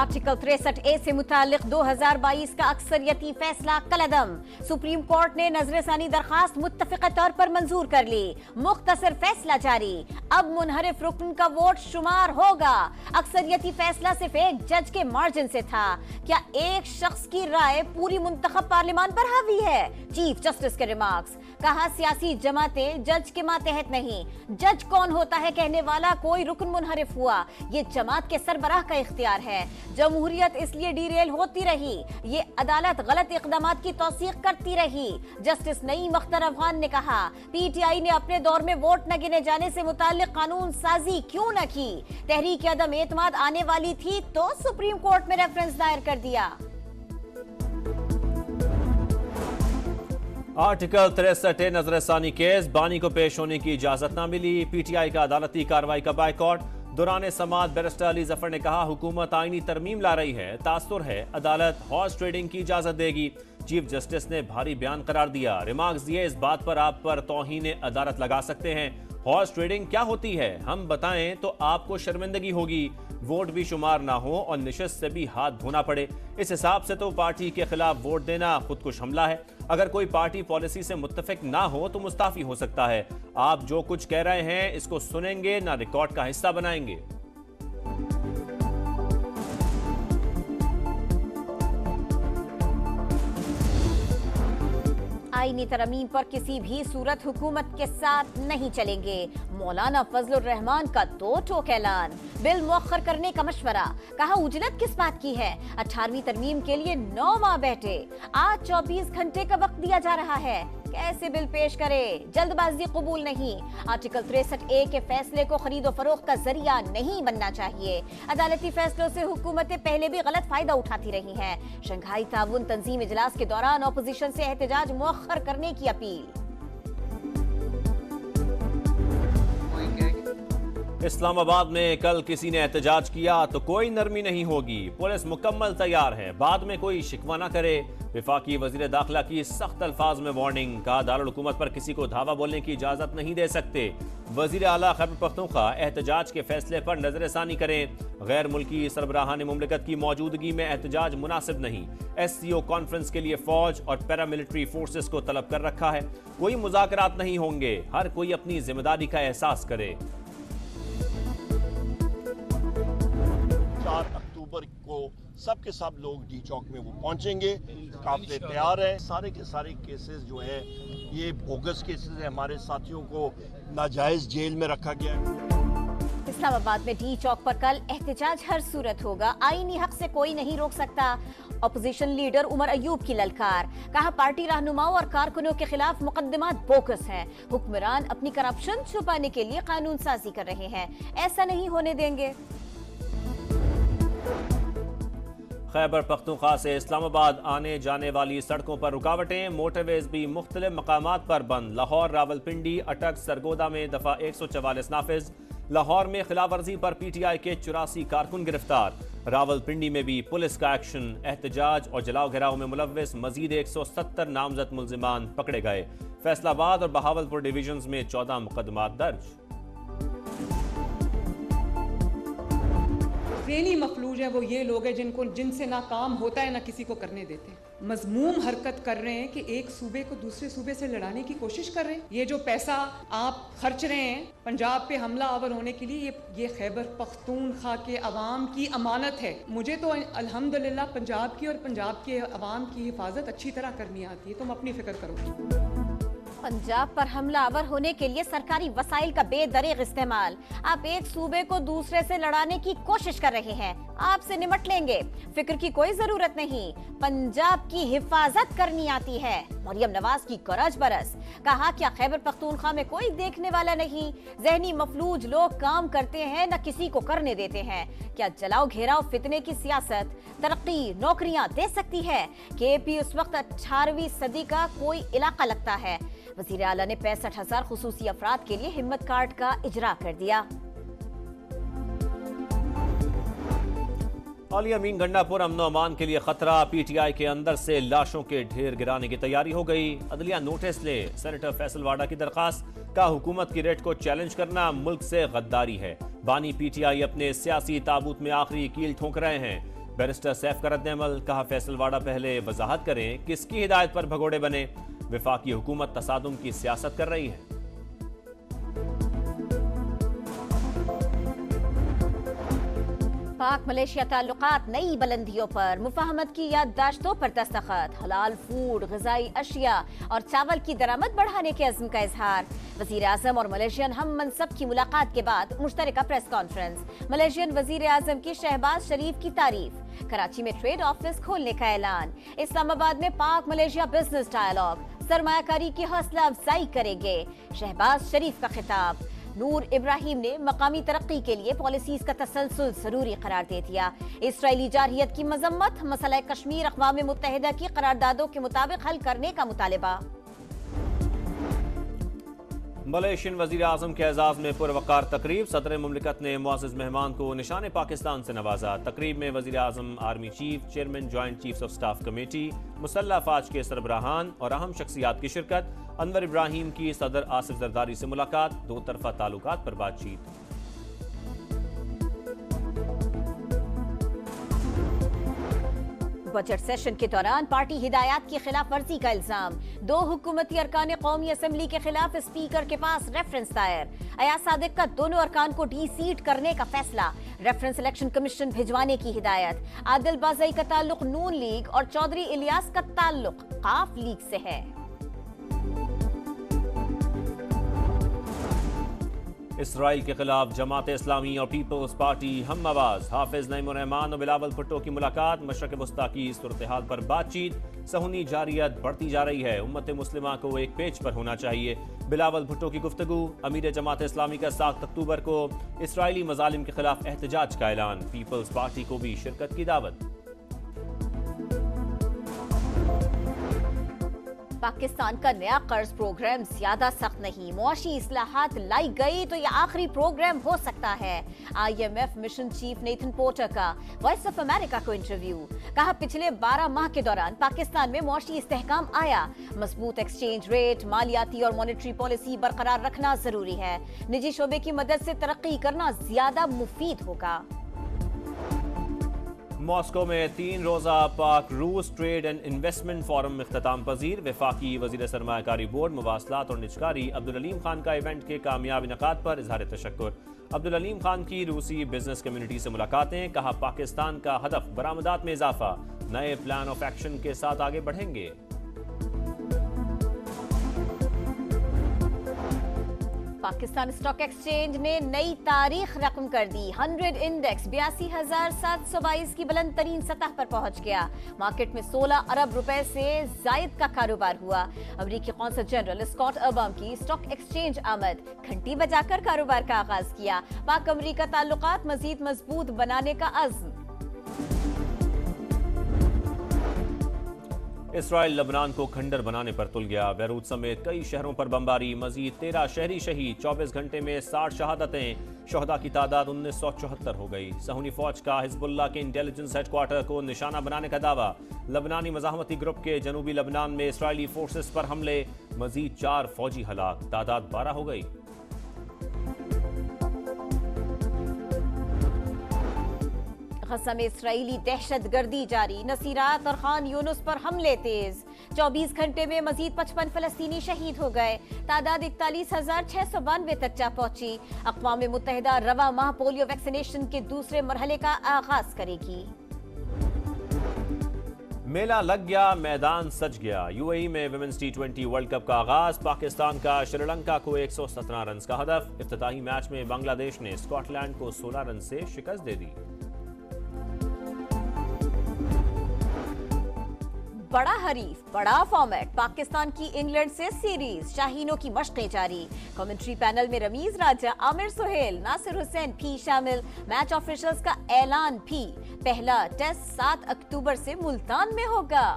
Article 63A से मुतालिक 2022 का अक्सरियती फैसला कलअदम। सुप्रीम कोर्ट ने नजरसानी दरखास्त मुत्तफिका तौर पर मंजूर कर ली। मुख्तसर फैसला जारी। अब मुनहरिफ रुकन का वोट शुमार होगा। अक्सरियती फैसला सिर्फ एक जज के मार्जिन से था। क्या एक शख्स की राय पूरी मुंतखब पार्लियामान पर हावी है? चीफ जस्टिस के रिमार्क्स। कहा सियासी जमातें जज के मातहत नहीं। जज कौन होता है कहने वाला कोई रुकन मुनहरिफ हुआ, ये जमात के सरबराह का इख्तियार है। जमहूरियत इसलिए डीरेल होती रही, ये अदालत गलत इक़दामात की तौसीक करती रही। जस्टिस नईम अख्तर अफगान ने कहा पीटीआई ने अपने दौर में वोट न गिने जाने से मुताल्लिक कानून साजी क्यों न की? तहरीक अदम एतमाद आने वाली थी तो सुप्रीम कोर्ट में रेफरेंस दायर कर दिया। आर्टिकल 63 नजरसानी केस, बानी को पेश होने की इजाजत न मिली। पीटीआई का अदालती कार्रवाई का बायकॉट। दौरान समाअत बैरिस्टर अली जफर ने कहा हुकूमत आईनी तरमीम ला रही है, तासुर है अदालत हॉर्स ट्रेडिंग की इजाजत देगी। चीफ जस्टिस ने भारी बयान करार दिया। रिमार्क्स दिए इस बात पर आप पर तौहीन अदालत लगा सकते हैं। हॉर्स ट्रेडिंग क्या होती है हम बताएं तो आपको शर्मिंदगी होगी। वोट भी शुमार ना हो और निशस्त से भी हाथ धोना पड़े, इस हिसाब से तो पार्टी के खिलाफ वोट देना खुदकुश हमला है। अगर कोई पार्टी पॉलिसी से मुत्तफिक ना हो तो मुस्ताफी हो सकता है। आप जो कुछ कह रहे हैं इसको सुनेंगे ना रिकॉर्ड का हिस्सा बनाएंगे। आईनी तरमीम पर किसी भी सूरत हुकूमत के साथ नहीं चलेंगे। मौलाना फजलुर रहमान का दो टोक ऐलान। बिल मुअख्खर करने का मशवरा। कहा उजलत किस बात की है? 18वीं तरमीम के लिए 9 माह बैठे। आज 24 घंटे का वक्त दिया जा रहा है। कैसे बिल पेश करे? जल्दबाजी कबूल नहीं। आर्टिकल 63A के फैसले को खरीदो फरोख्त का जरिया नहीं बनना चाहिए। अदालती फैसलों से हुकूमतें पहले भी गलत फायदा उठाती रही हैं। शंघाई ताउन तंजीम इजलास के दौरान अपोजिशन से एहतजाज मुअख्खर करने की अपील। इस्लामाबाद में कल किसी ने एहतजाज किया तो कोई नरमी नहीं होगी। पुलिस मुकम्मल तैयार है, बाद में कोई शिकवा न करे। विफाकी वजीर दाखिला की सख्त अल्फाज में वार्निंग। कहा दारुल हुकूमत पर किसी को धावा बोलने की इजाजत नहीं दे सकते। वजीर आला खैबर पख्तूनख्वा एहतजाज के फैसले पर नजरसानी करें। गैर मुल्की सरबराहान मुमलिकत की मौजूदगी में एहतजाज मुनासिब नहीं। SCO कॉन्फ्रेंस के लिए फौज और पैरामिलिट्री फोर्सेस को तलब कर रखा है। कोई मुज़ाकरात नहीं होंगे, हर कोई अपनी जिम्मेदारी का एहसास करे। 4 अक्टूबर को सब के सब लोग डी चौक में वो पहुंचेंगे। काफिले तैयार है। सारे के सारे केसेस जो है ये बोगस केसेस है। हमारे साथियों को नाजायज जेल में रखा गया है। इस्लामाबाद में डी चौक पर कल एहतजाज हर सूरत होगा। आईनी हक से कोई नहीं रोक सकता। अपोजिशन लीडर उमर अयूब की ललकार। कहा पार्टी रहनुमाओं और कारकुनों के खिलाफ मुकदमात बोगस हैं। हुक्मरान अपनी करप्शन छुपाने के लिए कानून साजी कर रहे हैं, ऐसा नहीं होने देंगे। खैबर पख्तूनख्वा से इस्लामाबाद आने जाने वाली सड़कों पर रुकावटें। मोटरवेज भी मुख्तलिफ मकामात पर बंद। लाहौर रावलपिंडी अटक सरगोदा में दफा 144 नाफिज। लाहौर में खिलाफवर्जी पर PTI के 84 कारकुन गिरफ्तार। रावलपिंडी में भी पुलिस का एक्शन। एहतजाज और जलाओ घेराव में मुलव्विस मजीद 170 नामजद मुल्जिमान पकड़े गए। फैसलाबाद और बहावलपुर डिवीजन में 14 मुकदमात दर्ज। ज़हनी मफलूज है वो ये लोग हैं जिनसे ना काम होता है ना किसी को करने देते। मजमूम हरकत कर रहे हैं कि एक सूबे को दूसरे सूबे से लड़ाने की कोशिश कर रहे हैं। ये जो पैसा आप खर्च रहे हैं पंजाब पे हमला आवर होने के लिए, ये खैबर पख्तूनख्वा के अवाम की अमानत है। मुझे तो अल्हम्दुलिल्लाह पंजाब की और पंजाब के अवाम की हिफाजत अच्छी तरह करनी आती है। तुम अपनी फिक्र करो। पंजाब पर हमलावर होने के लिए सरकारी वसाइल का बेदरीग इस्तेमाल। आप एक सूबे को दूसरे से लड़ाने की कोशिश कर रहे हैं, आपसे निमट लेंगे, फिक्र की कोई जरूरत नहीं। पंजाब की हिफाजत करनी आती है। मरियम नवाज की करज बरस। कहा क्या खैबर पख्तूनख्वा में कोई देखने वाला नहीं? जहनी मफलूज लोग काम करते हैं न किसी को करने देते हैं। क्या जलाओ घेराव फितने की सियासत तरक्की नौकरियां दे सकती है? KP उस वक्त 18वीं सदी का कोई इलाका लगता है। वज़ीर आला ने 65,000 खुसूसी अफराद के लिए हिम्मत कार्ड का इजरा कर दिया। आलिया मीन गंडापुर अमन अमान के लिए खतरा। PTI के अंदर से लाशों के ढेर गिराने की तैयारी हो गई। अदलिया नोटिस ले। सेनेटर फैसल वाडा की दरखास्त का हुकूमत की रेट को चैलेंज करना मुल्क से गद्दारी है। बानी PTI अपने सियासी ताबूत में आखिरी कील ठोंक रहे हैं। बैरिस्टर सैफ का रद्द-ए-अमल, कहा फैसल वाडा पहले वजाहत करें किस की हिदायत पर भगोड़े बने। वफाकी हुकूमत तसादुम की सियासत कर रही है। पाक मलेशिया ताल्लुकात नई बुलंदियों पर, मुफाहमत की याददाश्तों पर दस्तखत, हलाल फूड, ग़िज़ाई अशिया और चावल की दरामद बढ़ाने के अज़्म का इजहार। वज़ीर आज़म और मलेशियन हम मनसब की मुलाकात के बाद मुश्तरका प्रेस कॉन्फ्रेंस। मलेशियन वज़ीर आज़म की शहबाज शरीफ की तारीफ। कराची में ट्रेड ऑफिस खोलने का ऐलान। इस्लामाबाद में पाक मलेशिया बिजनेस डायलॉग, सरमायाकारी की हौसला अफजाई करेंगे। शहबाज शरीफ का खिताब। नूर इब्राहिम ने मकामी तरक्की के लिए पॉलिसीज का तसलसल जरूरी करार दे दिया। इसराइली जारहियत की मजम्मत, मसला कश्मीर अक़वाम मुत्तहिदा की करारदादों के मुताबिक हल करने का मुतालबा। मलेशियन वज़ीर आज़म के एजाज़ में पुरवकार तकरीब, सदर मुमलिकत ने मुअज़्ज़ज़ मेहमान को निशान पाकिस्तान से नवाजा। तकरीब में वज़ीर आज़म, army chief, chairman joint chiefs of staff committee, मुसल्लह अफ़वाज के सरबराहान और अहम शख्सियात की शिरकत। अनवर इब्राहिम की सदर आसिफ जरदारी से मुलाकात, दो तरफा ताल्लुकात पर बातचीत। बजट सेशन के दौरान पार्टी हिदायत की खिलाफ वर्जी का इल्जाम। दो हुकूमती अरकान कौमी असम्बली के खिलाफ स्पीकर के पास रेफरेंस दायर। अयाज सादिक का दोनों अरकान को डी सीट करने का फैसला। रेफरेंस इलेक्शन कमीशन भिजवाने की हिदायत। आदिल बाज़ई का ताल्लुक नून लीग और चौधरी इलियास का ताल्लुक काफ लीग से है। इसराइल के खिलाफ जमात इस्लामी और पीपल्स पार्टी हम आवाज। हाफिज नईमुर रहमान और बिलावल भुट्टो की मुलाकात, मशरक़ वस्ता की सूरत हाल पर बातचीत। सहूनी जारियत बढ़ती जा रही है, उम्मत मुस्लिमा को एक पेज पर होना चाहिए। बिलावल भुट्टो की गुफ्तगू। अमीर जमात इस्लामी का 7 अक्टूबर को इसराइली मजालिम के खिलाफ एहतजाज का ऐलान। पीपल्स पार्टी को भी शिरकत की दावत। पाकिस्तान का नया कर्ज प्रोग्राम ज्यादा सख्त नहीं, मुआशी इस्लाहात लाई गई तो यह आखिरी प्रोग्राम हो सकता है। IMF mission chief Nathan porter का वॉइस ऑफ अमेरिका को इंटरव्यू। कहा पिछले 12 माह के दौरान पाकिस्तान में मुआशी इस्तेहकाम आया। मजबूत एक्सचेंज रेट, मालियाती और मॉनेटरी पॉलिसी बरकरार रखना जरूरी है। निजी शोबे की मदद से तरक्की करना ज्यादा मुफीद होगा। मॉस्को में 3 रोजा पाक रूस ट्रेड एंड इन्वेस्टमेंट फोरम इख्तिताम पजीर। वफाकी वजीर सरमायाकारी बोर्ड, मवासलात और निजकारी अब्दुल अलीम खान का इवेंट के कामयाब इनकाद पर इजहार तशक्कुर। अब्दुल अलीम खान की रूसी बिजनेस कम्युनिटी से मुलाकातें। कहा पाकिस्तान का हदफ बरामदात में इजाफा, नए प्लान ऑफ एक्शन के साथ आगे बढ़ेंगे। पाकिस्तान स्टॉक एक्सचेंज ने नई तारीख रकम कर दी। 100 इंडेक्स 82,722 की बुलंद तरीन सतह पर पहुंच गया। मार्केट में 16 अरब रुपए से जायद का कारोबार हुआ। अमेरिकी कौंसल जनरल स्कॉट अर्बम की स्टॉक एक्सचेंज आमद, घंटी बजाकर कारोबार का आगाज किया। पाक अमेरिका ताल्लुकात मजीद मजबूत बनाने का अज़्म। इसराइल लबनान को खंडर बनाने पर तुल गया। बैरूत समेत कई शहरों पर बमबारी, मजीद 13 शहरी शहीद। 24 घंटे में 60 शहादतें। शहदा की तादाद 1974 हो गई। सहूनी फौज का हिजबुल्लाह के इंटेलिजेंस हेडक्वार्टर को निशाना बनाने का दावा। लबनानी मज़ाहमती ग्रुप के जनूबी लबनान में इसराइली फोर्सेस पर हमले, मजीद 4 फौजी हलाक, तादाद 12 हो गई। गज़ा में इसराइली दहशतगर्दी जारी, नसीरात और खान यूनुस पर हमले तेज। 24 घंटे में मजीद 55 फलस्तीनी शहीद हो गए। तादाद 41,692 तक जा पहुंची। अक़वाम मुत्तहिदा रवा माह पोलियो वैक्सीनेशन के दूसरे मरहले का आगाज करेगी। मेला लग गया, मैदान सज गया। UAE में विमेंस T20 वर्ल्ड कप का आगाज। पाकिस्तान का श्रीलंका को 117 रन का हदफ। इफ्तिताही मैच में बांग्लादेश ने स्कॉटलैंड को 16 रन से शिकस्त दे दी। बड़ा हरीफ, बड़ा फॉर्मेट, पाकिस्तान की इंग्लैंड से सीरीज। शाहीनों की मशकें जारी। कमेंट्री पैनल में रमीज राजा, आमिर सुहेल, नासिर हुसैन भी शामिल। मैच ऑफिशियल्स का ऐलान भी। पहला टेस्ट 7 अक्टूबर से मुल्तान में होगा।